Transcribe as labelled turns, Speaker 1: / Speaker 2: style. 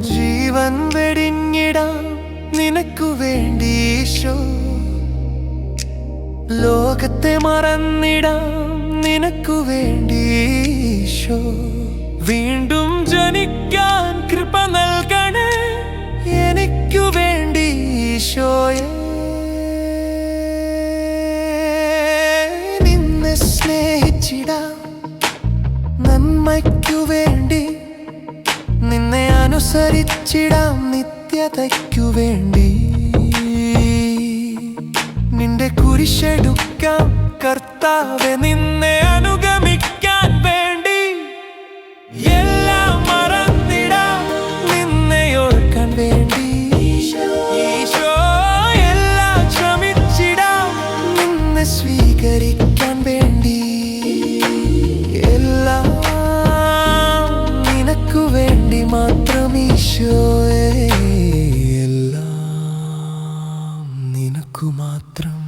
Speaker 1: ജീവൻ വെടിഞ്ഞിടാം നിനക്കു വേണ്ടി ഈശോ, ലോകത്തെ മറന്നിടാം നിനക്കു വേണ്ടി ഈശോ. വീണ്ടും ജനിക്കാൻ കൃപ നൽകണേ എനിക്കു വേണ്ടി ഈശോയെ. നിന്നെ സ്നേഹിച്ചിടാം നന്മയ്ക്കു വേണ്ടി, നിന്നെ അനുസരിച്ചിടാം നിത്യതയ്ക്കു വേണ്ടി. നിന്റെ കുരിശെടുക്കാം കർത്താവേ, നിന്നെ അനുഗമിക്കാൻ വേണ്ടി. എല്ലാം മറന്നിടാം നിന്നെ ഓർക്കാൻ വേണ്ടി ഈശോ. എല്ലാം ക്ഷമിച്ചിടാം നിന്നെ സ്വീകരിക്കാൻ വേണ്ടി. എല്ലാം നിനക്കു വേണ്ടി മാത്രം ഈശോയെ, എല്ലാം നിനക്കു മാത്രം.